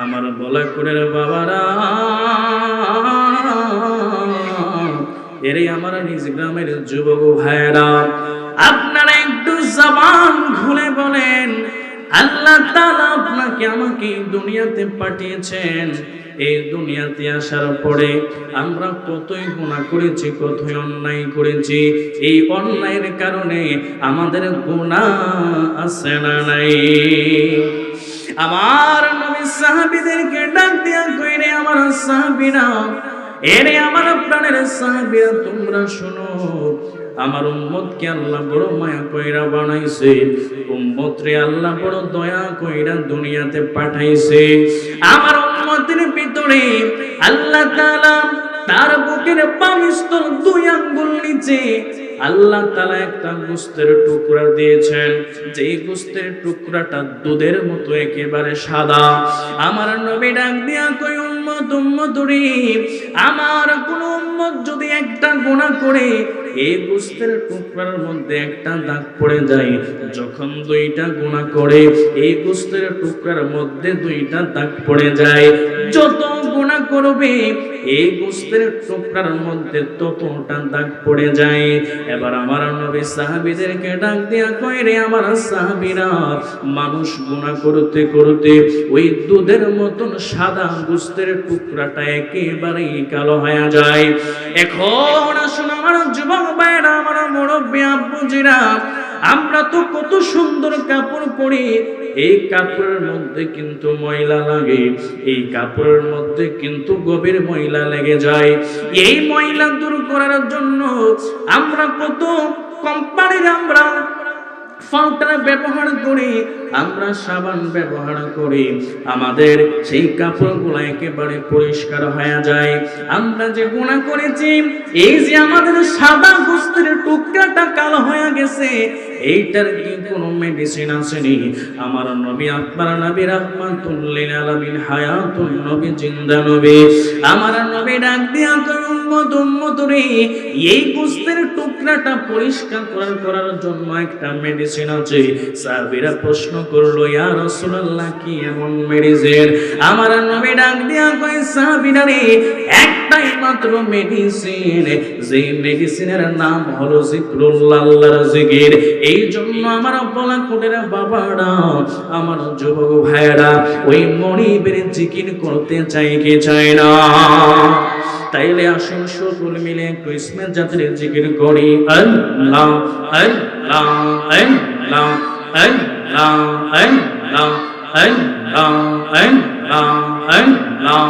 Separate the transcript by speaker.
Speaker 1: আমার বলাকুড়ের বাবারা, এরে আমার নিজ গ্রামের যুবক ভাইরা, আপনারা একটু জবান খুলে বলেন, আল্লাহ তাআলা আপনাকে আমাকে দুনিয়াতে পাঠিয়েছেন। এই দুনিয়াতে আসার পরে আমরা কতই গুনাহ করেছি, কতই অন্যায় করেছি। এই অন্যায়ের কারণে আমাদের গুনাহ আছে না নাই? আমার নবী সাহাবীদেরকে ডাক দিয়া কইরে, আমার সাহাবীরা, এরে আমার প্রাণের সাহাবীরা, তোমরা শোনো, আমার উম্মতকে আল্লাহ বড় মায়া কইরা বানাইছে, উম্মত রে আল্লাহ বড় দয়া কইরা দুনিয়াতে পাঠাইছে। আমার উম্মতের ভিতরে আল্লাহ তাআলা তার বুকের বামস্তল 2 আঙ্গুল নিচে আল্লাহ তাআলা একটা গোশতের টুকরা দিয়েছেন, যে গোশতের টুকরাটা দুধের মতো একেবারে সাদা। আমার নবী ডাক দিয়া কই, উম্মত উম্মত রে, আমার কোন উম্মত যদি একটা গুনাহ করে এই গোশতের টুকরার মধ্যে একটা দাগ পড়ে যায়, যখন 2টা গুনাহ করে এই গোশতের টুকরার মধ্যে 2টা দাগ পড়ে যায়, যত গুনাহ করবে এই গোশতের টুকরার মধ্যে ততটা দাগ পড়ে যায়। এবার আমার নবী সাহাবীদেরকে ডাক দিয়া কই, রে আমার সাহাবীরা, মানুষ গুনাহ করতে করতে ওই দুধের মতন সাদা গোশতের টুকরাটা একেবারেই কালো হয়ে যায়। এখন আসুন আমার যুবক ভাইরা, আমার মুরব্বী আব্বুজিরা, আমরা তো কত সুন্দর কাপড় পরি, এই কাপড়ের মধ্যে কিন্তু ময়লা লাগে, এই কাপড়ের মধ্যে কিন্তু গভীর ময়লা লেগে যায়। এই ময়লা দূর করার জন্য আমরা কত কোম্পানির আমরা পাউডার ব্যবহার করি, আমরা সাবান ব্যবহার করি, আমাদের সেই কাপড়গুলো একেবারে পরিষ্কার হয়ে যায়। আমরা যে গুনাহ করেছি, এই যে আমাদের সাদা গোশতের টুকরাটা কালো হয়ে গেছে, এইটার কি কোনো মেডিসিন আসেনি? আমার নবী, আপনার নবী রাহমাতুল লিল আলামিন, হায়াতুন নবী, জিন্দা নবী, আমার নবী ডাক দিয়া কই, উম্মত উম্মত রে, এই গোশতের টুকরাটা পরিষ্কার করার জন্য একটা মেডিসিন আছে। সাহাবীরা প্রশ্ন করলো, ইয়া রাসূলুল্লাহ, কি এমন মেডিসিন? আমার নবী ডাক দিয়া কই, সাহাবীরা রে, একটাই মাত্র মেডিসিন, যে মেডিসিনের নাম হলো জিকরুল্লাহ, আল্লাহর জিকির। এই জন্য আমার বলা কোটেরা বাবারা, আমার যুবক ভাইরা, ওই মনিবের জিকির করতে চাই কি চায় না? তাইলে আসুন সকল মিলে একটু ইসমে জাতের জিকির করি, আল্লাহ আল্লাহ আল্লাহ আল্লাহ আল্লাহ আল্লাহ আল্লাহ আল্লাহ